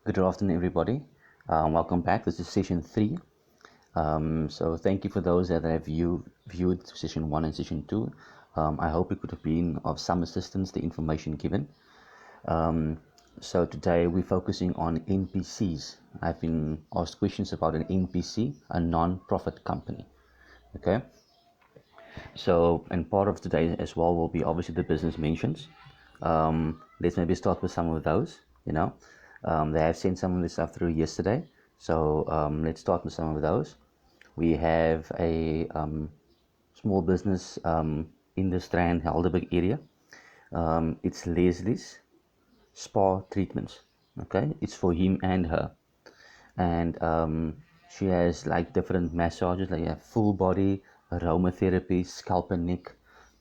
Good afternoon, everybody. Welcome back. This is session 3. So thank you for those that have viewed session 1 and session 2. I hope it could have been of some assistance, the information given. So today we're focusing on NPCs. I've been asked questions about an NPC, a non-profit company. Okay. So, and part of today as well will be obviously the business mentions. Let's maybe start with some of those. They have sent some of this stuff through yesterday. So let's start with some of those. We have a small business in the Strand, Helderberg area. It's Lesley's Spa Treatments. Okay, it's for him and her. And she has like different massages, like you have full body, aromatherapy, scalp and neck,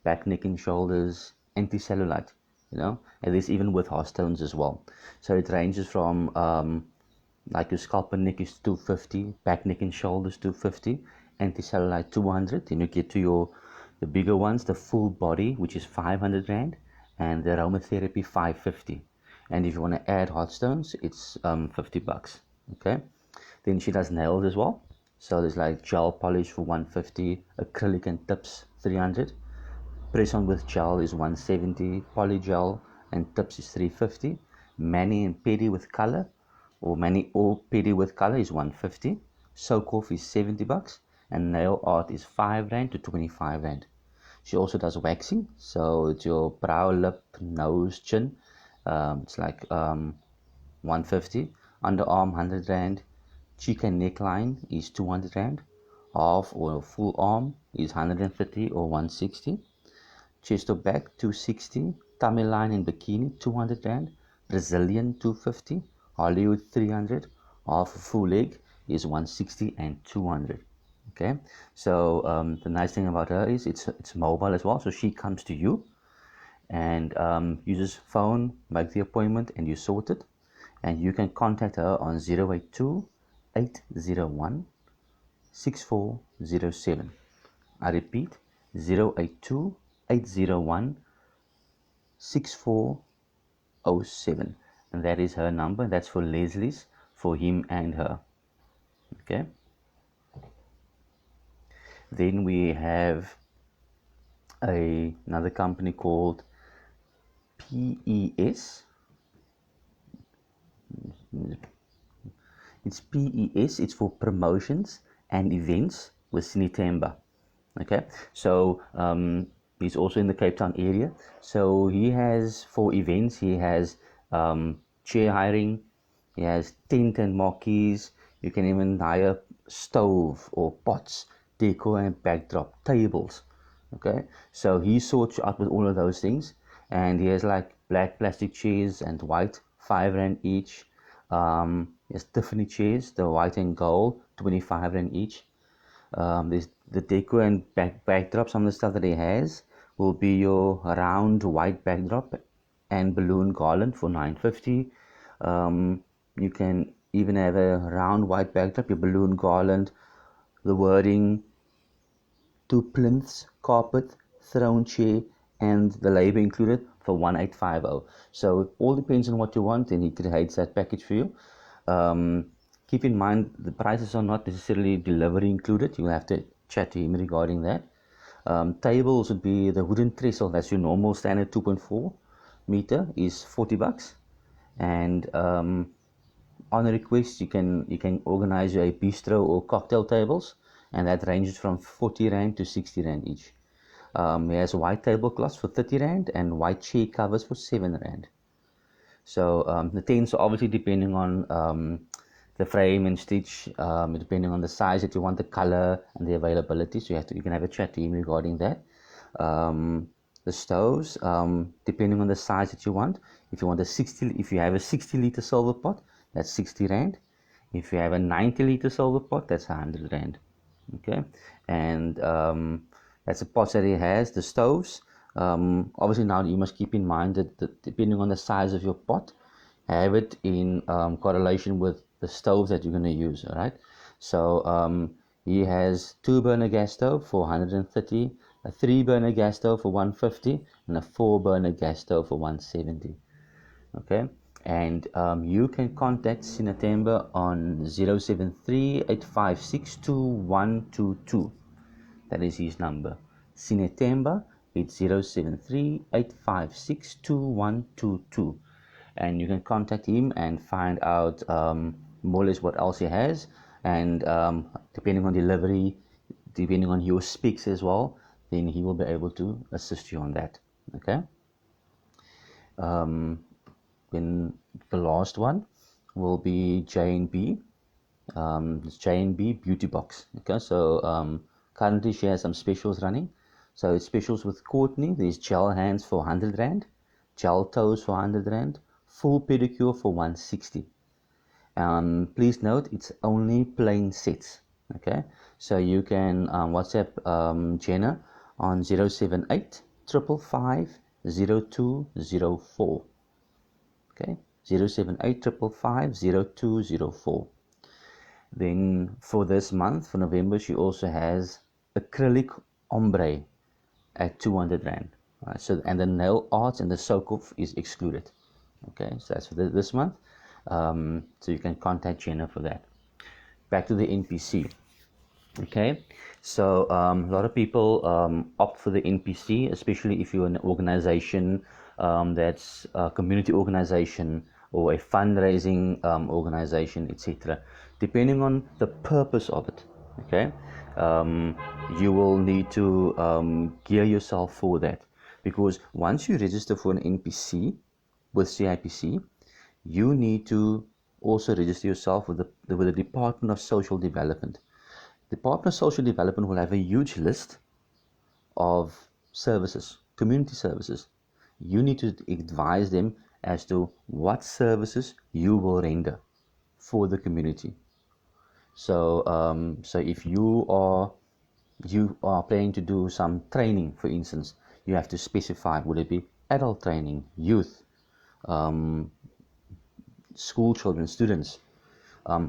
back, neck and shoulders, anti-cellulite, and there's even with heart stones as well. So it ranges from like your scalp and neck is 250, back, neck and shoulders 250, anti-cellulite 200. Then you get to the bigger ones, the full body, which is 500 rand, and the aromatherapy 550. And if you want to add hot stones, it's 50 bucks. Okay. Then she does nails as well. So there's like gel polish for 150, acrylic and tips 300, press on with gel is 170, poly gel and tips is 350, mani and pedi with color or mani or pedi with color is 150, soak off is 70 bucks, and nail art is 5 rand to 25 rand. She also does waxing, so it's your brow, lip, nose, chin. It's like 150, underarm 100 rand, cheek and neckline is 200 rand, half or full arm is 150 or 160, chest or back 260, tummy line and bikini 200 rand, Brazilian 250, Hollywood 300, half a full leg is 160 and 200. Okay, so the nice thing about her is it's mobile as well, so she comes to you and uses phone, make the appointment, and you sort it. And you can contact her on 082 801 6407. I repeat, 082 801 6407. And that is her number. That's for Lesley's, for him and her. Okay. Then we have another company called PES. It's PES, it's for Promotions and Events with Sinitemba. Okay, so he's also in the Cape Town area. So he has, for events, he has chair hiring, he has tent and marquees, you can even hire stove or pots, decor and backdrop, tables. Okay, so he sorts you out with all of those things, and he has like black plastic chairs and white, 5 rand each. There's Tiffany chairs, the white and gold, 25 rand each. There's the decor and backdrop. Some of the stuff that he has will be your round white backdrop and balloon garland for 950. You can even have a round white backdrop, your balloon garland, the wording, 2 plinths, carpet, throne chair, and the labor included for 1850. So it all depends on what you want, and he creates that package for you. Keep in mind the prices are not necessarily delivery included. You'll have to chat to him regarding that. Tables would be the wooden trestle, that's your normal standard 2.4 meter, is 40 bucks. And on a request, you can organize a bistro or cocktail tables, and that ranges from 40 rand to 60 rand each. He has white tablecloths for 30 rand and white chair covers for 7 rand. So the tents are obviously depending on the frame and stitch, depending on the size that you want, the color and the availability. So you can have a chat to him regarding that. The stoves, depending on the size that you want. If you have a 60 liter silver pot, that's 60 rand. If you have a 90 liter silver pot, that's 100 rand. Okay, and that's the pots that he has. The stoves, obviously now you must keep in mind that depending on the size of your pot, have it in correlation with the stoves that you're going to use. All right, so he has 2 burner gas stove for 130, a 3 burner gas stove for 150, and a 4 burner gas stove for 170. Okay, And you can contact Sinetemba on 073-856-2122. That is his number. Sinetemba, it's 073-856-2122. And you can contact him and find out more or less what else he has. And depending on delivery, depending on your specs as well, then he will be able to assist you on that. Okay. Then the last one will be JnB. It's JnB Beauty Box. Okay, so currently she has some specials running. So it's specials with Courtney. There's gel hands for 100 Rand, gel toes for 100 Rand, full pedicure for 160. Please note it's only plain sets. Okay, so you can WhatsApp Jenna on 078 555 0204. Okay, 078 555 0204. Then for this month, for November, she also has acrylic ombre at 200 Rand. Right, so, and the nail arts and the soak-off is excluded. Okay, so that's for this month. So you can contact Jenna for that. Back to the NPC. Okay, so a lot of people opt for the NPC, especially if you're an organization that's a community organization or a fundraising organization, etc. Depending on the purpose of it, okay, you will need to gear yourself for that, because once you register for an NPC with CIPC, you need to also register yourself with the Department of Social Development. The Department of Social Development will have a huge list of services, community services. You need to advise them as to what services you will render for the community. So, so if you are planning to do some training, for instance, you have to specify: would it be adult training, youth, school children, students?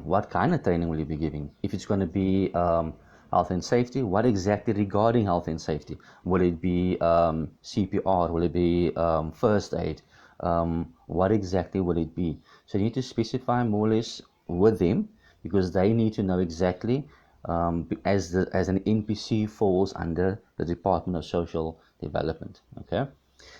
What kind of training will you be giving? If it's going to be health and safety, what exactly regarding health and safety? Will it be CPR? Will it be first aid? What exactly will it be? So you need to specify more or less with them, because they need to know exactly, as an NPC falls under the Department of Social Development. Okay,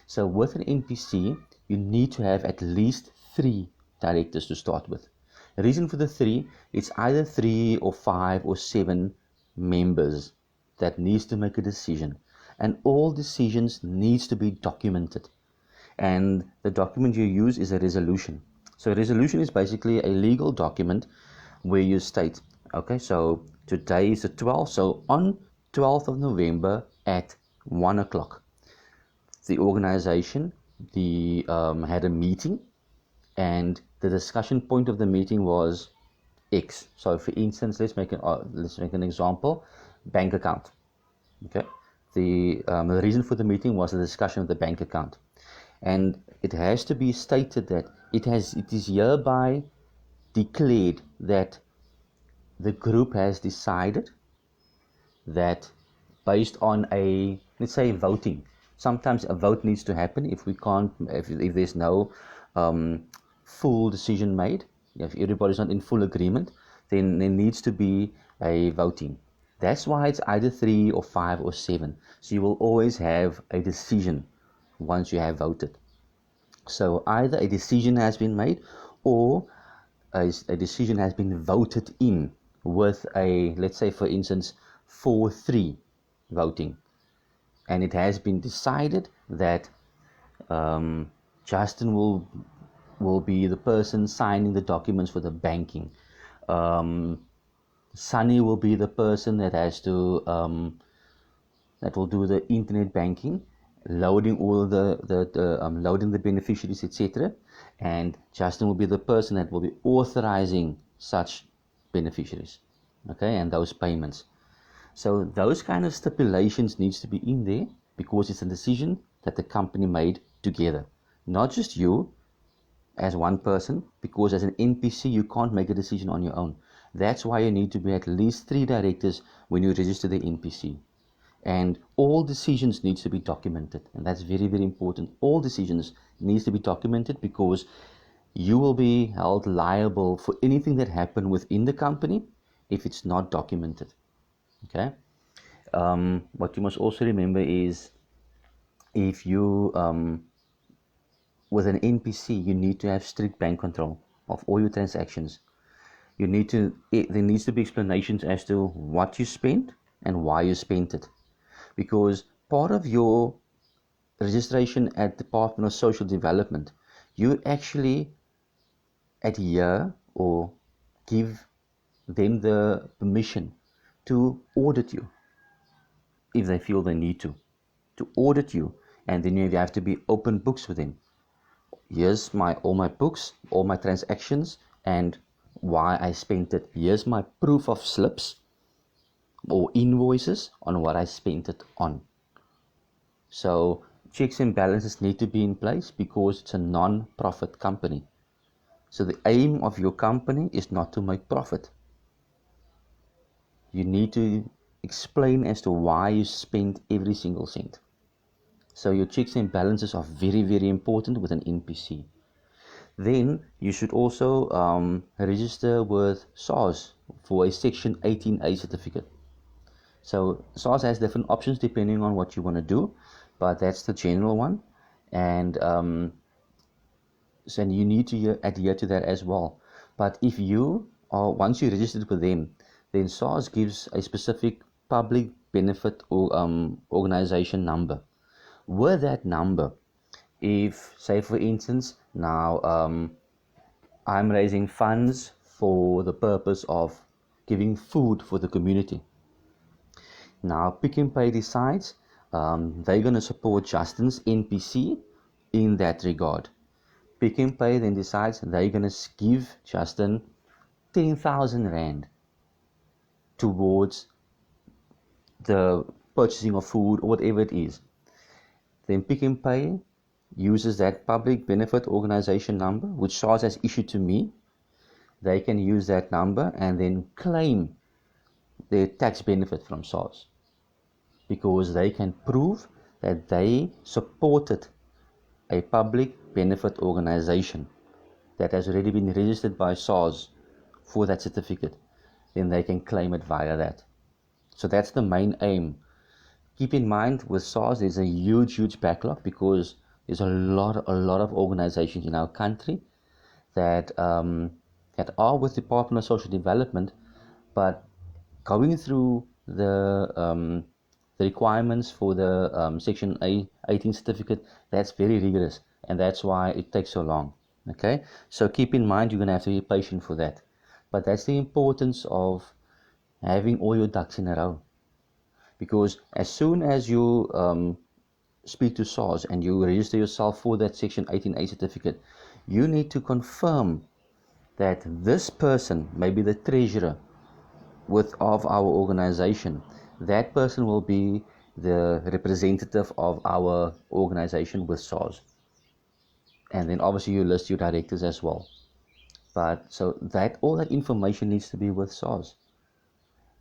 so with an NPC, you need to have at least 3 directors to start with. The reason for the 3, it's either 3 or 5 or 7 members that needs to make a decision, and all decisions needs to be documented. And the document you use is a resolution. So a resolution is basically a legal document where you state, okay, so today is the 12th, so on 12th of November at 1 o'clock, the organization had a meeting, and the discussion point of the meeting was X. So for instance, let's make an example: bank account. Okay, the reason for the meeting was the discussion of the bank account, and it has to be stated that it is hereby declared that the group has decided that, based on let's say voting. Sometimes a vote needs to happen if there's no full decision made. If everybody's not in full agreement, then there needs to be a voting. That's why it's either 3 or 5 or 7. So you will always have a decision once you have voted. So either a decision has been made, or a decision has been voted in with let's say for instance 4-3 voting, and it has been decided that Justin will be the person signing the documents for the banking. Sunny will be the person that has to that will do the internet banking, loading all loading the beneficiaries, etc. And Justin will be the person that will be authorizing such beneficiaries, okay, and those payments. So those kind of stipulations needs to be in there, because it's a decision that the company made together, not just you as one person, because as an NPC you can't make a decision on your own. That's why you need to be at least 3 directors when you register the NPC. And all decisions needs to be documented, and that's very, very important. All decisions needs to be documented, because you will be held liable for anything that happened within the company if it's not documented. Okay. What you must also remember is, if you with an NPC, you need to have strict bank control of all your transactions. There needs to be explanations as to what you spent and why you spent it, because part of your registration at Department of Social Development, you actually adhere or give them the permission to audit you if they feel they need to audit you, and then you have to be open books with them. Here's all my books, all my transactions, and why I spent it. Here's my proof of slips or invoices on what I spent it on. So checks and balances need to be in place because it's a non-profit company. So the aim of your company is not to make profit. You need to explain as to why you spend every single cent. So your checks and balances are very, very important with an NPC. Then you should also register with SARS for a Section 18A certificate. So SARS has different options depending on what you want to do, but that's the general one, and so you need to adhere to that as well. But if you are once you registered with them, then SARS gives a specific public benefit or organization number. With that number, if, say for instance, now I'm raising funds for the purpose of giving food for the community. Now Pick n Pay decides they're going to support Justin's NPC in that regard. Pick n Pay then decides they're going to give Justin 10,000 Rand towards the purchasing of food or whatever it is. Then Pick n Pay uses that public benefit organization number, which SARS has issued to me. They can use that number and then claim their tax benefit from SARS, because they can prove that they supported a public benefit organization that has already been registered by SARS for that certificate. Then they can claim it via that. So that's the main aim. Keep in mind, with SARS there's a huge backlog, because there's a lot of organizations in our country that are with the Department of Social Development, but going through the requirements for the Section 18 certificate, that's very rigorous, and that's why it takes so long. Okay, so keep in mind, you're going to have to be patient for that. But that's the importance of having all your ducks in a row, because as soon as you speak to SARS and you register yourself for that Section 18A certificate, you need to confirm that this person may be the treasurer of our organization. That person will be the representative of our organization with SARS. And then obviously you list your directors as well. But so that all that information needs to be with SARS.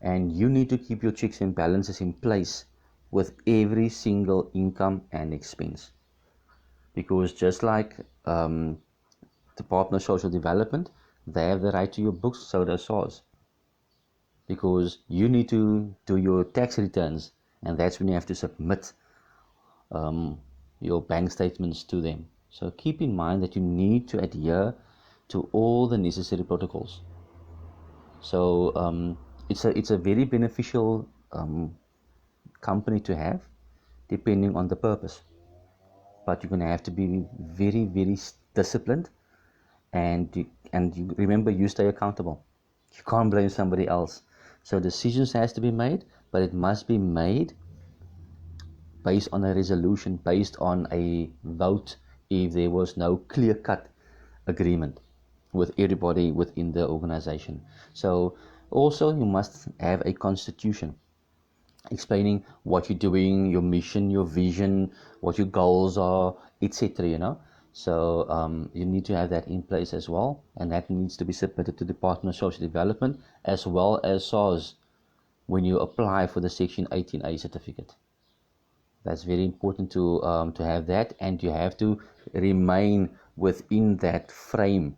And you need to keep your checks and balances in place with every single income and expense. Because just like Department of Social Development, they have the right to your books, so does SARS. Because you need to do your tax returns, and that's when you have to submit your bank statements to them. So keep in mind that you need to adhere to all the necessary protocols. So it's a very beneficial company to have, depending on the purpose. But you're going to have to be very, very disciplined, and you remember, you stay accountable. You can't blame somebody else. So decisions has to be made, but it must be made based on a resolution, based on a vote, if there was no clear-cut agreement with everybody within the organization. So also you must have a constitution explaining what you're doing, your mission, your vision, what your goals are, etc. So you need to have that in place as well, and that needs to be submitted to the Department of Social Development as well as SARS when you apply for the Section 18A certificate. That's very important to have that, and you have to remain within that frame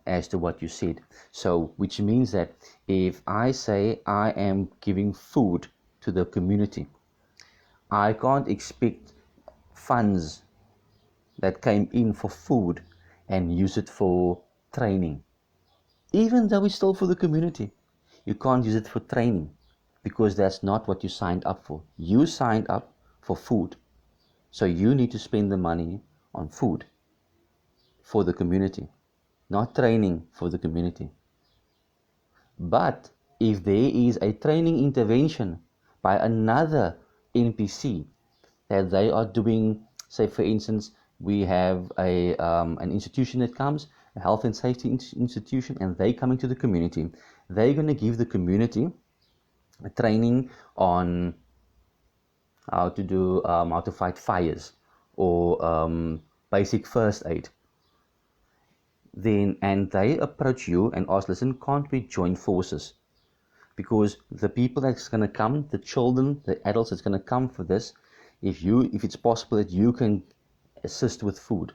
as to what you said. So, which means that if I say I am giving food to the community, I can't expect funds that came in for food and use it for training. Even though it's still for the community, you can't use it for training because that's not what you signed up for. You signed up for food. So you need to spend the money on food for the community, not training for the community. But if there is a training intervention by another NPC that they are doing, say for instance, we have an institution that comes, a health and safety institution, and they coming to the community, they're going to give the community a training on how to fight fires or basic first aid. And they approach you and ask, listen, can't we join forces? Because the people that's going to come, the children, the adults that's going to come for this, if it's possible that you can assist with food,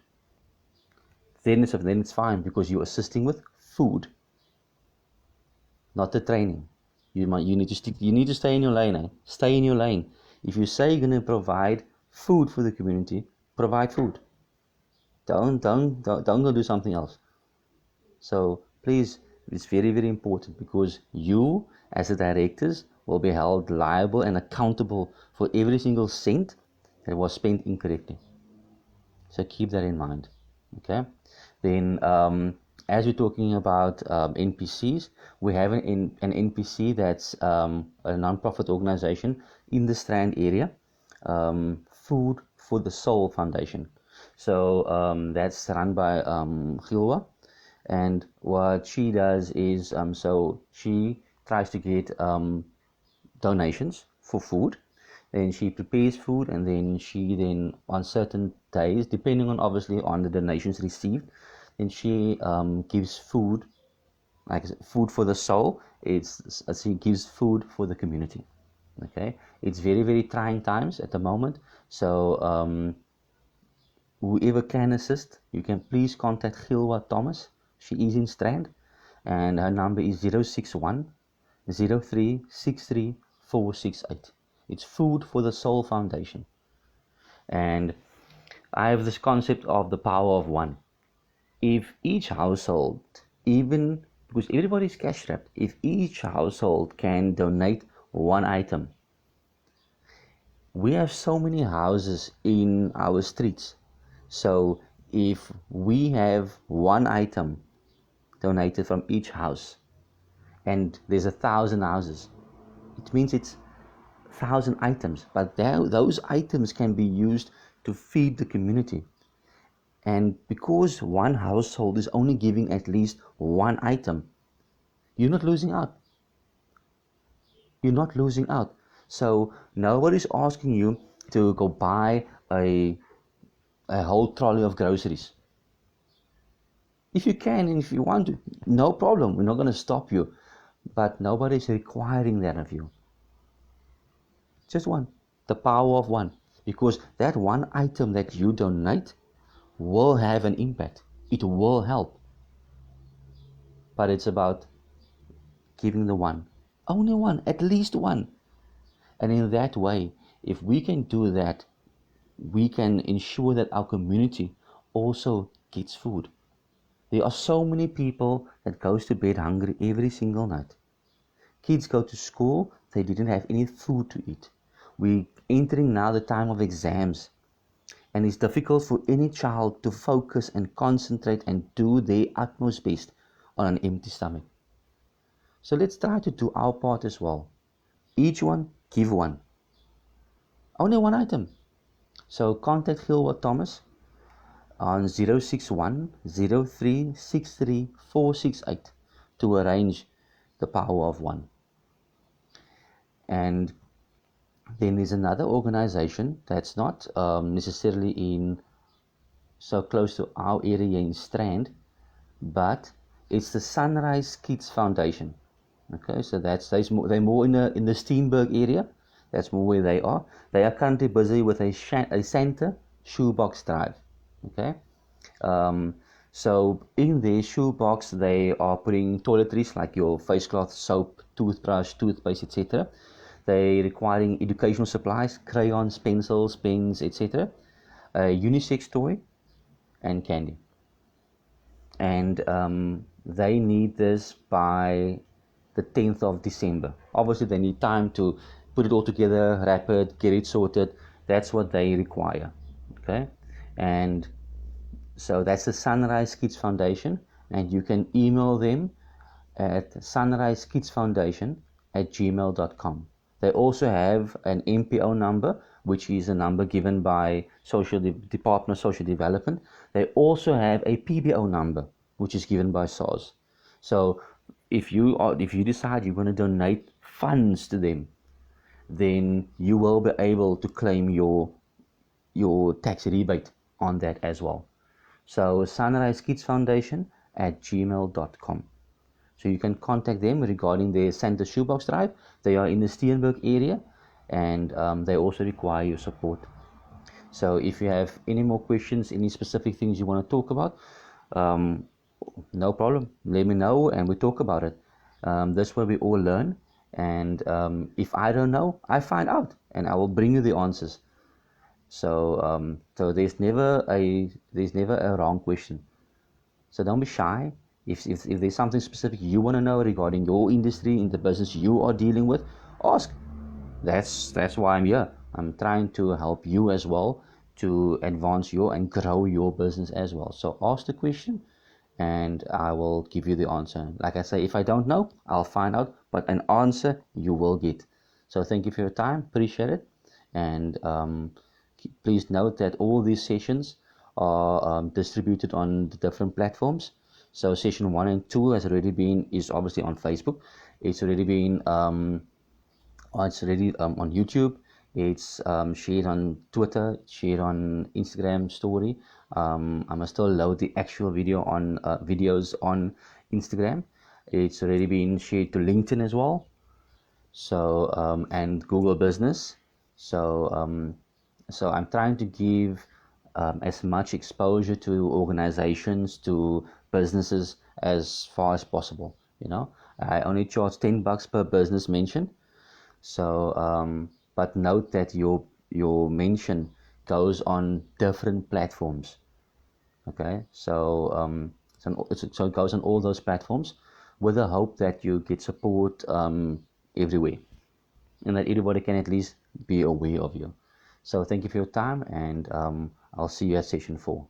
then it's fine, because you're assisting with food, not the training. You need to stay in your lane. Stay in your lane. If you say you're going to provide food for the community, provide food. Don't go do something else. So please, it's very, very important, because you as the directors will be held liable and accountable for every single cent that was spent incorrectly. So keep that in mind. Okay. Then as we're talking about NPCs, we have an NPC that's a non-profit organization in the Strand area, Food for the Soul Foundation. So that's run by Gilwa. And what she does is, so she tries to get donations for food. Then she prepares food, and then she on certain days, depending on obviously on the donations received, then she gives food, like I said, food for the soul. She gives food for the community. Okay, it's very, very trying times at the moment. So whoever can assist, you can please contact Gilwa Thomas. She is in Strand, and her number is 061 0363 468. It's Food for the Soul Foundation. And I have this concept of the power of one. If each household, even because everybody is cash strapped, if each household can donate one item, we have so many houses in our streets. So if we have one item donated from each house, and there's 1,000 houses, it means it's 1,000 items, but those items can be used to feed the community. And because one household is only giving at least one item, you're not losing out. You're not losing out. So nobody's asking you to go buy a whole trolley of groceries. If you can and if you want to, no problem. We're not going to stop you. But nobody's requiring that of you. Just one. The power of one. Because that one item that you donate will have an impact. It will help. But it's about giving the one. Only one. At least one. And in that way, if we can do that, we can ensure that our community also gets food. There are so many people that goes to bed hungry every single night. Kids go to school, they didn't have any food to eat. We're entering now the time of exams, and it's difficult for any child to focus and concentrate and do their utmost best on an empty stomach. So let's try to do our part as well. Each one, give one. Only one item. So contact Gilwa Thomas on 061 0363 468 to arrange the power of one. And then there's another organization that's not necessarily in so close to our area in Strand, but it's the Sunrise Kids Foundation. Okay, so they're more in the Steenberg area. That's more where they are. They are currently busy with a Santa shoebox drive. Okay, So in their shoebox, they are putting toiletries like your face cloth, soap, toothbrush, toothpaste, etc. They requiring educational supplies, crayons, pencils, pens, etc. A unisex toy and candy. And they need this by the 10th of December. Obviously, they need time to put it all together, wrap it, get it sorted. That's what they require. Okay, and so that's the Sunrise Kids Foundation, and you can email them at sunrisekidsfoundation@gmail.com. They also have an MPO number, which is a number given by Department of Social Development. They also have a PBO number, which is given by SARS. So if you decide you're going to donate funds to them, then you will be able to claim your tax rebate on that as well. So Sunrise Kids Foundation at gmail.com. So you can contact them regarding their Santa Shoebox Drive. They are in the Steenberg area, and they also require your support. So if you have any more questions, any specific things you want to talk about, no problem. Let me know and we talk about it. That's where we all learn. And if I don't know, I find out and I will bring you the answers. So there's never a wrong question. So don't be shy. If there's something specific you want to know regarding your industry in the business you are dealing with, ask. That's why I'm here. I'm trying to help you as well to advance and grow your business as well. So ask the question and I will give you the answer. Like I say, if I don't know, I'll find out, but an answer you will get. So thank you for your time. Appreciate it. And please note that all these sessions are distributed on the different platforms. So session 1 and 2 is obviously on Facebook. It's already been on YouTube. It's shared on Twitter, shared on Instagram story. I must still load the actual videos on Instagram. It's already been shared to LinkedIn as well. So and Google Business. So I'm trying to give as much exposure to organizations, to businesses as far as possible. I only charge $10 per business mention. So but note that your mention goes on different platforms. Okay, so it goes on all those platforms with the hope that you get support everywhere, and that everybody can at least be aware of you. So thank you for your time, and I'll see you at session 4.